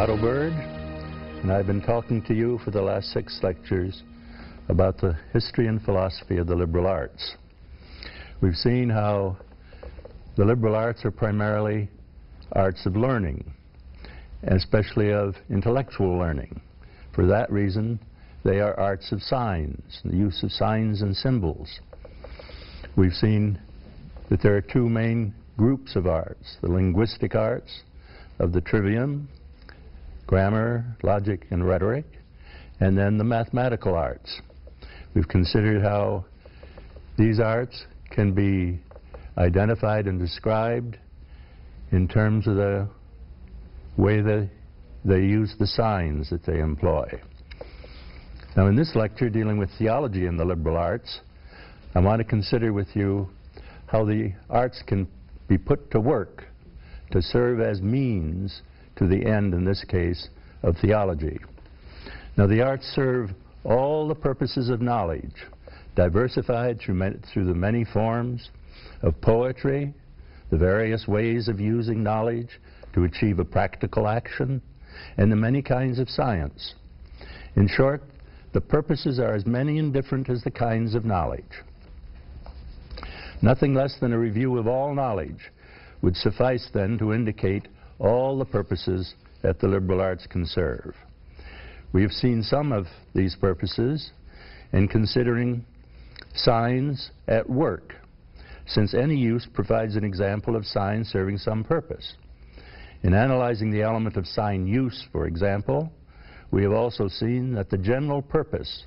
Otto Bird, and I've been talking to you for the last 6 lectures about the history and philosophy of the liberal arts. We've seen how the liberal arts are primarily arts of learning, and especially of intellectual learning. For that reason, they are arts of signs, the use of signs and symbols. We've seen that there are 2 main groups of arts: the linguistic arts of the trivium, grammar, logic, and rhetoric, and then the mathematical arts. We've considered how these arts can be identified and described in terms of the way they use the signs that they employ. Now, in this lecture dealing with theology in the liberal arts, I want to consider with you how the arts can be put to work to serve as means to the end, in this case, of theology. Now, the arts serve all the purposes of knowledge, diversified through the many forms of poetry, the various ways of using knowledge to achieve a practical action, and the many kinds of science. In short, the purposes are as many and different as the kinds of knowledge. Nothing less than a review of all knowledge would suffice then to indicate all the purposes that the liberal arts can serve. We have seen some of these purposes in considering signs at work, since any use provides an example of signs serving some purpose. In analyzing the element of sign use, for example, we have also seen that the general purpose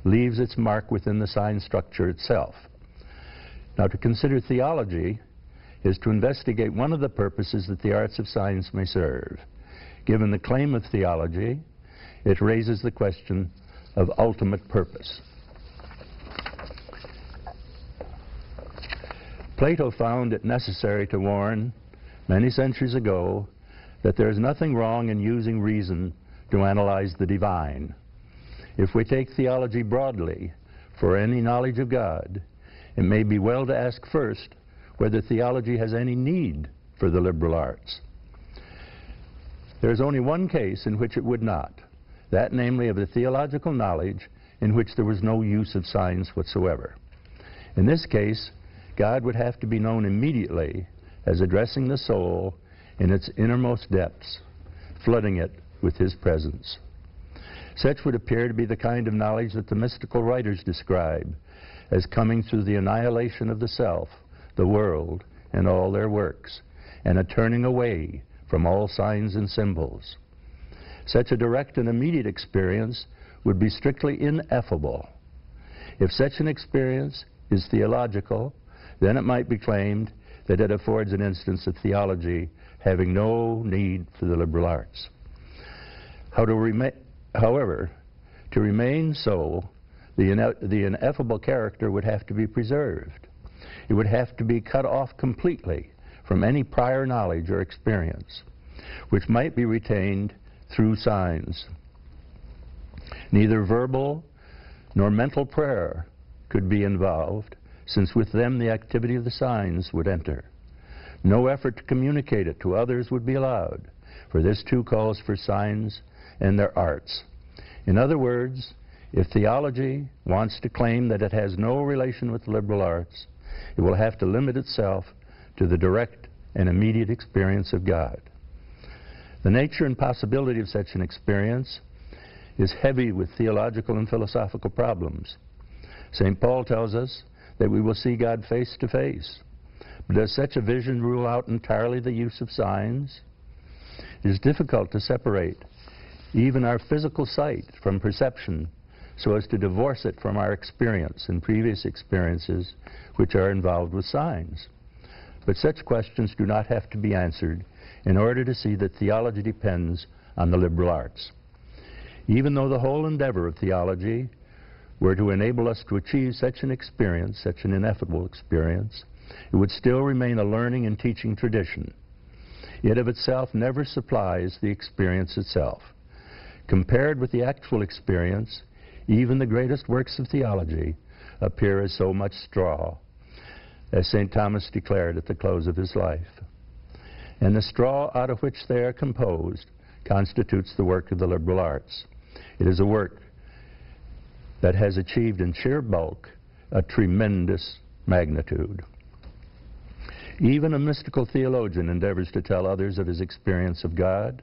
leaves its mark within the sign structure itself. Now, to consider theology is to investigate one of the purposes that the arts of science may serve. Given the claim of theology, it raises the question of ultimate purpose. Plato found it necessary to warn many centuries ago that there is nothing wrong in using reason to analyze the divine. If we take theology broadly for any knowledge of God, it may be well to ask first whether theology has any need for the liberal arts. There is only one case in which it would not, that namely of the theological knowledge in which there was no use of signs whatsoever. In this case, God would have to be known immediately as addressing the soul in its innermost depths, flooding it with his presence. Such would appear to be the kind of knowledge that the mystical writers describe as coming through the annihilation of the self, the world, and all their works, and a turning away from all signs and symbols. Such a direct and immediate experience would be strictly ineffable. If such an experience is theological, then it might be claimed that it affords an instance of theology having no need for the liberal arts. However, to remain so, the ineffable character would have to be preserved. It would have to be cut off completely from any prior knowledge or experience, which might be retained through signs. Neither verbal nor mental prayer could be involved, since with them the activity of the signs would enter. No effort to communicate it to others would be allowed, for this too calls for signs and their arts. In other words, if theology wants to claim that it has no relation with the liberal arts, it will have to limit itself to the direct and immediate experience of God. The nature and possibility of such an experience is heavy with theological and philosophical problems. St. Paul tells us that we will see God face to face. But does such a vision rule out entirely the use of signs? It is difficult to separate even our physical sight from perception so as to divorce it from our experience and previous experiences which are involved with signs. But such questions do not have to be answered in order to see that theology depends on the liberal arts. Even though the whole endeavor of theology were to enable us to achieve such an experience, such an ineffable experience, it would still remain a learning and teaching tradition. It of itself never supplies the experience itself. Compared with the actual experience, even the greatest works of theology appear as so much straw, as St. Thomas declared at the close of his life. And the straw out of which they are composed constitutes the work of the liberal arts. It is a work that has achieved in sheer bulk a tremendous magnitude. Even a mystical theologian endeavors to tell others of his experience of God.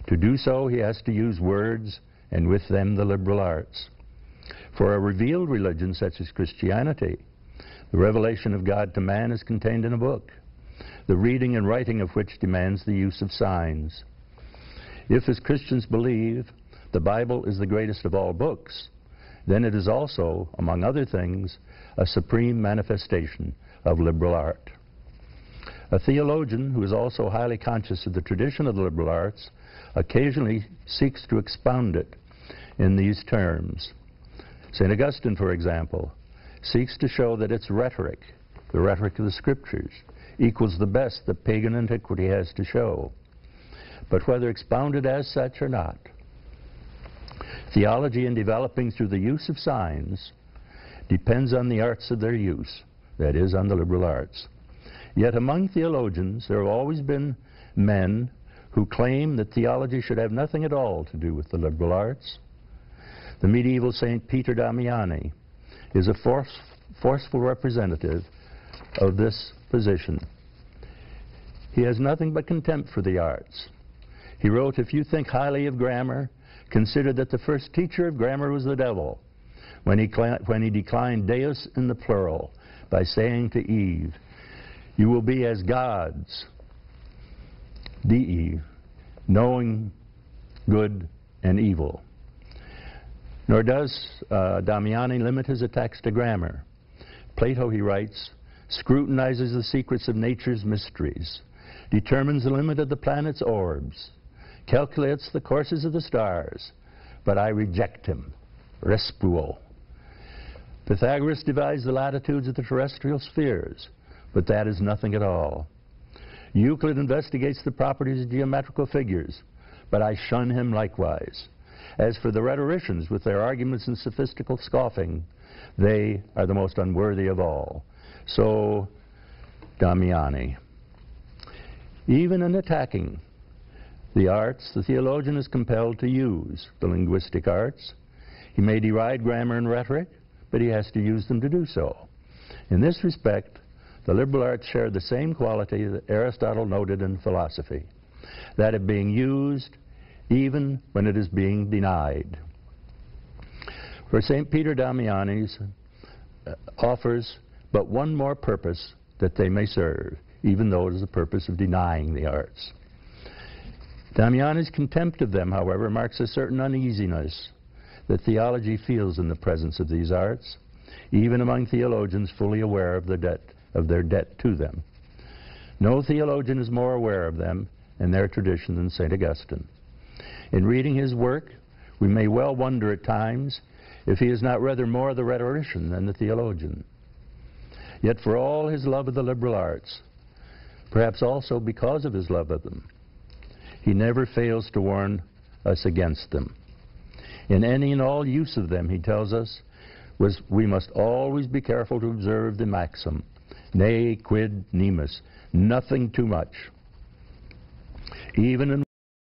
To do so, he has to use words, and with them the liberal arts. For a revealed religion such as Christianity, the revelation of God to man is contained in a book, the reading and writing of which demands the use of signs. If, as Christians believe, the Bible is the greatest of all books, then it is also, among other things, a supreme manifestation of liberal art. A theologian who is also highly conscious of the tradition of the liberal arts occasionally seeks to expound it in these terms. St. Augustine, for example, seeks to show that its rhetoric, the rhetoric of the Scriptures, equals the best that pagan antiquity has to show. But whether expounded as such or not, theology in developing through the use of signs depends on the arts of their use, that is, on the liberal arts. Yet among theologians there have always been men who claim that theology should have nothing at all to do with the liberal arts. The medieval St. Peter Damiani is a forceful representative of this position. He has nothing but contempt for the arts. He wrote, "If you think highly of grammar, consider that the first teacher of grammar was the devil, when he declined Deus in the plural by saying to Eve, 'You will be as gods,' Dei, knowing good and evil." Nor does Damiani limit his attacks to grammar. Plato, he writes, scrutinizes the secrets of nature's mysteries, determines the limit of the planet's orbs, calculates the courses of the stars, but I reject him. Respuo. Pythagoras devised the latitudes of the terrestrial spheres, but that is nothing at all. Euclid investigates the properties of geometrical figures, but I shun him likewise. As for the rhetoricians with their arguments and sophistical scoffing, they are the most unworthy of all. So, Damiani. Even in attacking the arts, the theologian is compelled to use the linguistic arts. He may deride grammar and rhetoric, but he has to use them to do so. In this respect, the liberal arts share the same quality that Aristotle noted in philosophy, that of being used even when it is being denied. For St. Peter Damiani offers but one more purpose that they may serve, even though it is the purpose of denying the arts. Damiani's contempt of them, however, marks a certain uneasiness that theology feels in the presence of these arts, even among theologians fully aware of their debt to them. No theologian is more aware of them and their tradition than St. Augustine. In reading his work, we may well wonder at times if he is not rather more the rhetorician than the theologian. Yet for all his love of the liberal arts, perhaps also because of his love of them, he never fails to warn us against them. In any and all use of them, he tells us, we must always be careful to observe the maxim, ne quid nimis, nothing too much. Even in